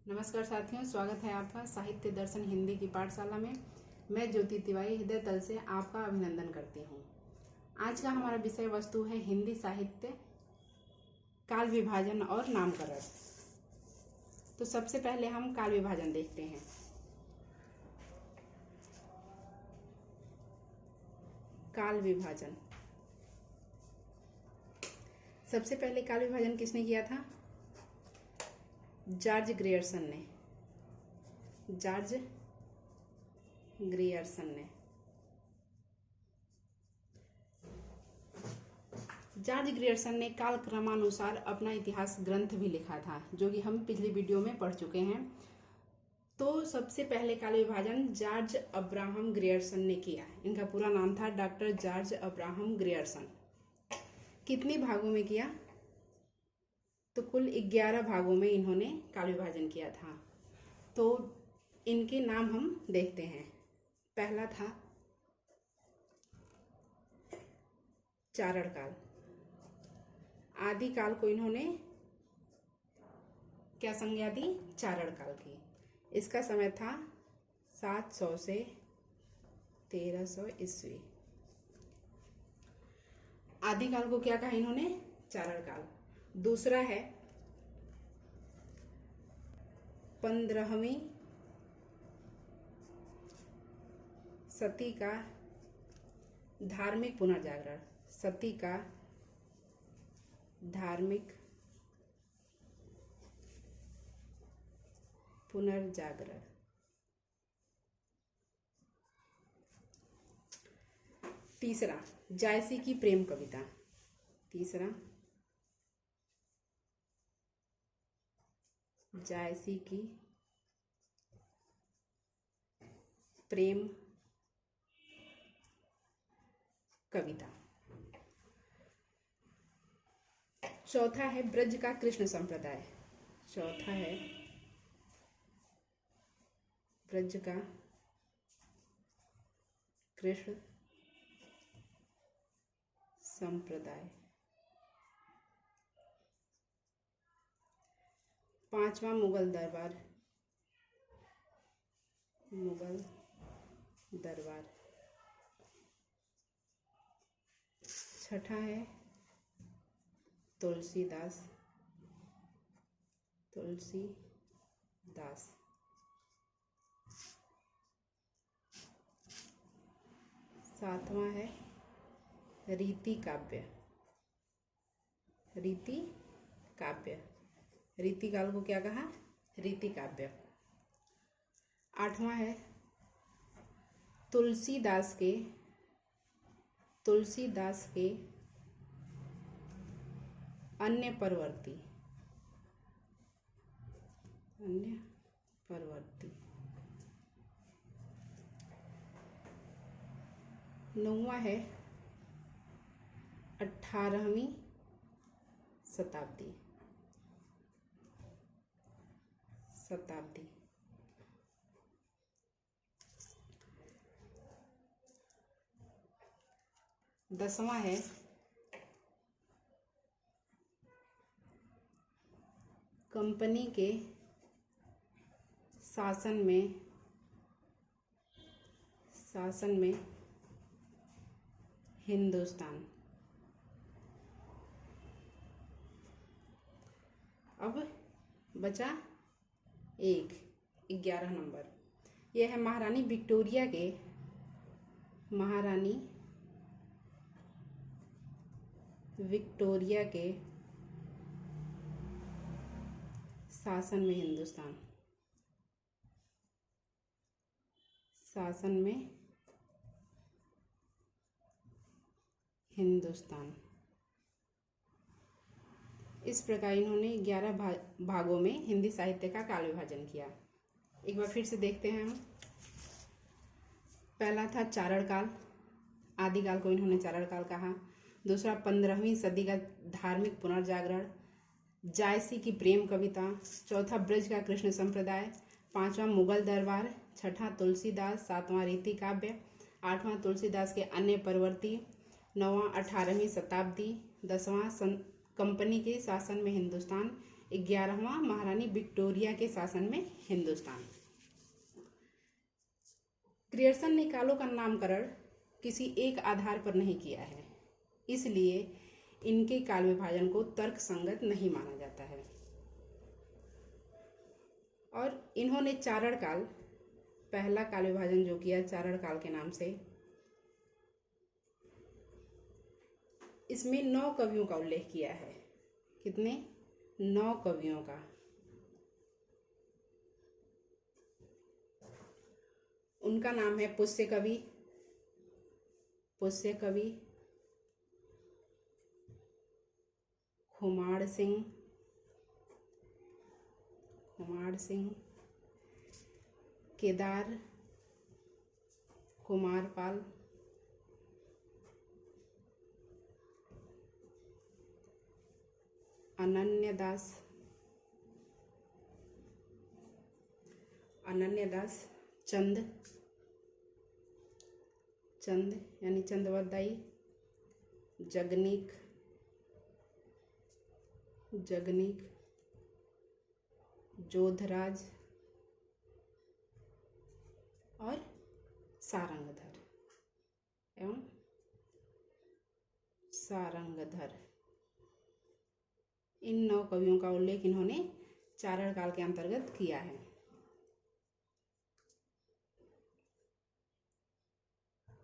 नमस्कार साथियों, स्वागत है आपका साहित्य दर्शन हिंदी की पाठशाला में। मैं ज्योति तिवारी हृदय तल से आपका अभिनंदन करती हूँ। आज का हमारा विषय वस्तु है हिंदी साहित्य, काल विभाजन और नामकरण। तो सबसे पहले हम काल विभाजन देखते हैं। काल विभाजन, सबसे पहले काल विभाजन किसने किया था? जॉर्ज ग्रियर्सन ने। जॉर्ज ग्रियर्सन ने जॉर्ज ग्रियर्सन ने काल क्रमानुसार अपना इतिहास ग्रंथ भी लिखा था, जो कि हम पिछली वीडियो में पढ़ चुके हैं। तो सबसे पहले काल विभाजन जॉर्ज अब्राहम ग्रियर्सन ने किया। इनका पूरा नाम था डॉक्टर जॉर्ज अब्राहम ग्रियर्सन। कितने भागों में किया? तो कुल 11 भागों में इन्होंने काल विभाजन किया था। तो इनके नाम हम देखते हैं। पहला था चारण काल। आदि काल को इन्होंने क्या संज्ञा दी? चारण काल की। इसका समय था 700 से 1300 ईस्वी। आदि काल को क्या कहा इन्होंने? चारण काल। दूसरा है 15वीं सती का धार्मिक पुनर्जागरण। सती का धार्मिक पुनर्जागरण। तीसरा जायसी की प्रेम कविता। तीसरा जायसी की प्रेम कविता। चौथा है ब्रज का कृष्ण संप्रदाय। चौथा है ब्रज का कृष्ण संप्रदाय। पांचवा मुगल दरबार। मुगल दरबार। छठा है तुलसीदास। तुलसीदास। सातवां है रीति काव्य। रीति काव्य। रीति काल को क्या कहा? रीति काव्य। आठवां है तुलसीदास के अन्य परवर्ती। नौवां है 18वीं शताब्दी। 10वां है कंपनी के शासन में हिंदुस्तान। अब बचा 11 नंबर। यह है महारानी विक्टोरिया के शासन में हिंदुस्तान। इस प्रकार इन्होंने 11 भागों में हिंदी साहित्य का काल विभाजन किया। एक बार फिर से देखते हैं हम। पहला था चारण काल। आदिकाल को इन्होंने चारण काल कहा। दूसरा 15वीं सदी का धार्मिक पुनर्जागरण। जायसी की प्रेम कविता। चौथा ब्रज का कृष्ण संप्रदाय। पांचवा मुगल दरबार। छठा तुलसीदास। सातवां रीति काव्य। आठवां तुलसीदास के अन्य परवर्ती। नौवां 18वीं शताब्दी। 10वां कंपनी के शासन में हिंदुस्तान। 11वां महारानी विक्टोरिया के शासन में हिंदुस्तान। ग्रियर्सन ने कालों का नामकरण किसी एक आधार पर नहीं किया है, इसलिए इनके काल विभाजन को तर्कसंगत नहीं माना जाता है। और इन्होंने चारण काल, पहला काल विभाजन जो किया चारण काल के नाम से, इसमें 9 कवियों का उल्लेख किया है। कितने? 9 कवियों का। उनका नाम है पुष्य कवि, खुमार सिंह, केदार कुमारपाल, अनन्यदास, चंद यानी चंदवदाई, जगनीक, जोधराज और सारंगधर इन 9 कवियों का उल्लेख इन्होंने चारण काल के अंतर्गत किया है।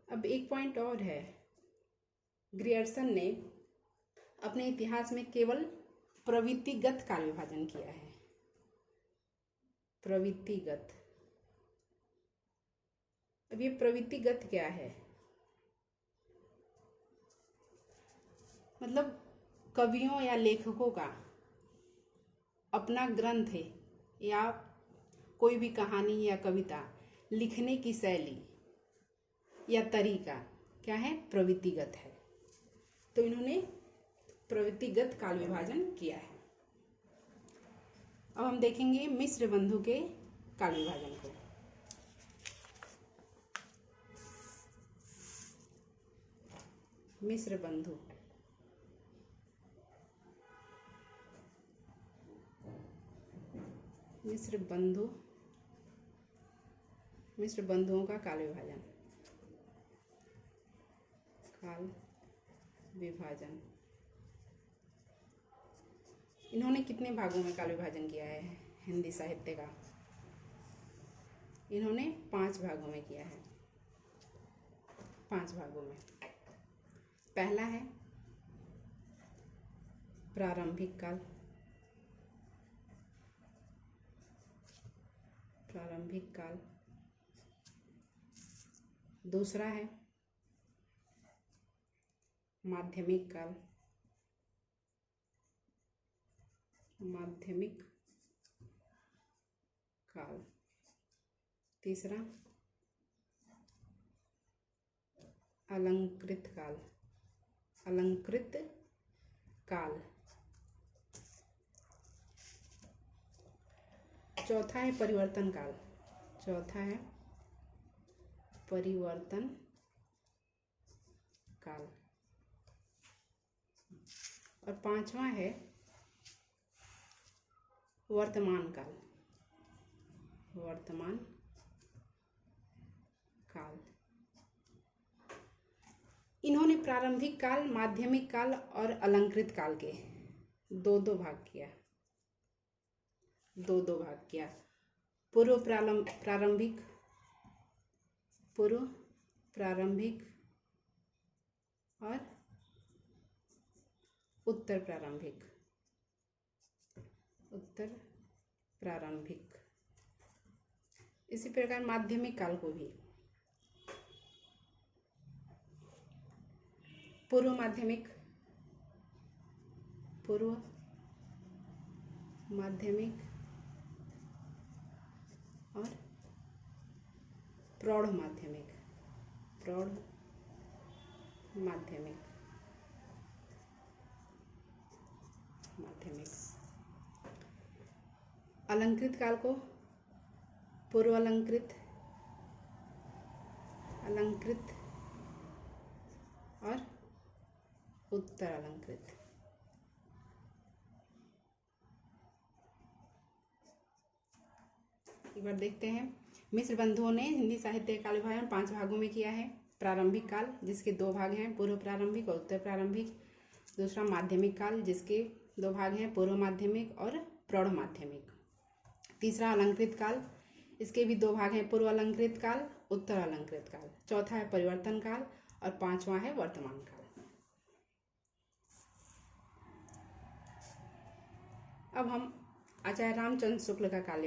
अब एक पॉइंट और है, ग्रियर्सन ने अपने इतिहास में केवल प्रवृत्तिगत काल विभाजन किया है। प्रवृत्तिगत, अब ये प्रवृत्तिगत क्या है? मतलब कवियों या लेखकों का अपना ग्रंथ है या कोई भी कहानी या कविता लिखने की शैली या तरीका क्या है? प्रवृत्तिगत है। तो इन्होंने प्रवृत्तिगत काल विभाजन किया है। अब हम देखेंगे मिश्र बंधु के काल विभाजन को। मिश्र बंधु मिश्र बंधुओं का काल विभाजन। इन्होंने कितने भागों में काल विभाजन किया है हिंदी साहित्य का? इन्होंने 5 भागों में किया है। 5 भागों में। पहला है प्रारंभिक काल। दूसरा है माध्यमिक काल। तीसरा अलंकृत काल। चौथा है परिवर्तन काल। और 5वां है वर्तमान काल। इन्होंने प्रारंभिक काल, माध्यमिक काल और अलंकृत काल के दो भाग किया। पूर्व प्रारंभिक और उत्तर प्रारंभिक। इसी प्रकार माध्यमिक काल को भी पूर्व माध्यमिक, और प्रौढ़ माध्यमिक। अलंकृत काल को पूर्व अलंकृत और उत्तर अलंकृत। एक बार देखते हैं। मिश्र बंधुओं ने हिंदी साहित्य का काल विभाजन 5 भागों में किया है। प्रारंभिक काल, जिसके 2 भाग हैं, पूर्व प्रारंभिक और उत्तर प्रारंभिक। दूसरा माध्यमिक काल, जिसके 2 भाग हैं, पूर्व माध्यमिक और प्रौढ़ माध्यमिक। तीसरा अलंकृत काल, इसके भी 2 भाग हैं, पूर्व अलंकृत काल, उत्तर अलंकृत काल। चौथा है परिवर्तन काल और 5वां है वर्तमान काल। अब हम आचार्य रामचंद्र शुक्ल का काल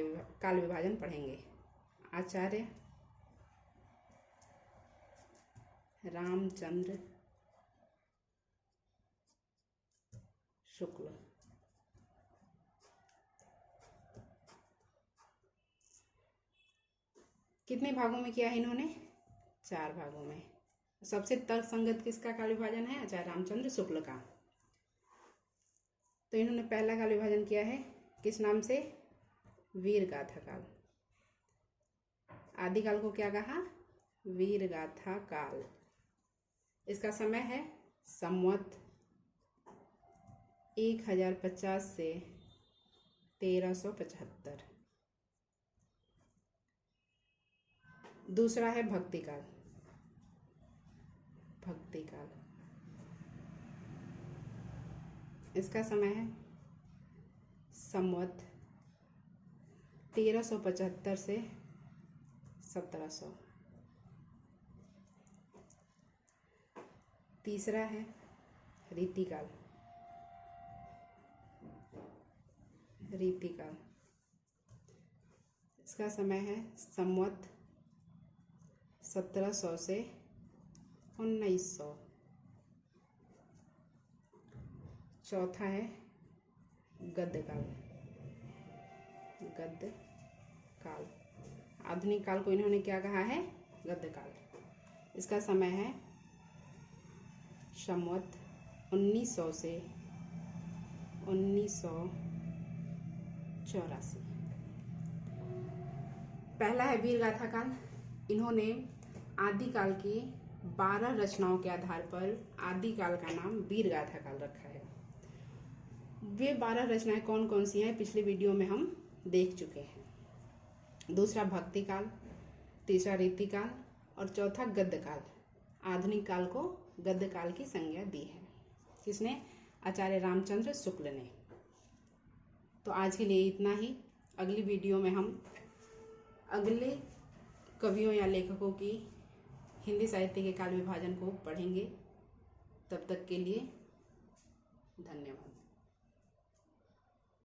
विभाजन पढ़ेंगे। आचार्य रामचंद्र शुक्ल कितने भागों में किया है इन्होंने? 4 भागों में। सबसे तर्क संगत किसका काल विभाजन है? आचार्य रामचंद्र शुक्ल का। तो इन्होंने पहला काल विभाजन किया है किस नाम से? वीर गाथा काल। आदिकाल को क्या कहा? वीर गाथा काल। इसका समय है संवत 1050 से 1375। दूसरा है भक्ति काल। भक्ति काल, इसका समय है संवत 1375 से 1700। तीसरा है रीतिकाल। रीतिकाल, इसका समय है संवत 1700 से 1900। चौथा है गद्यकाल। गद्यकाल, आधुनिक काल को इन्होंने क्या कहा है? गद्यकाल। इसका समय है संवत 1900 से 1984। पहला है वीर गाथा काल। इन्होंने आदिकाल की 12 रचनाओं के आधार पर आदिकाल का नाम वीर गाथा काल रखा है। वे 12 रचनाएं कौन कौन सी हैं पिछले वीडियो में हम देख चुके हैं। दूसरा भक्ति काल, तीसरा रीतिकाल और चौथा गद्यकाल। आधुनिक काल को गद्यकाल की संज्ञा दी है। किसने? आचार्य रामचंद्र शुक्ल ने। तो आज के लिए इतना ही। अगली वीडियो में हम अगले कवियों या लेखकों की हिंदी साहित्य के काल विभाजन को पढ़ेंगे। तब तक के लिए धन्यवाद।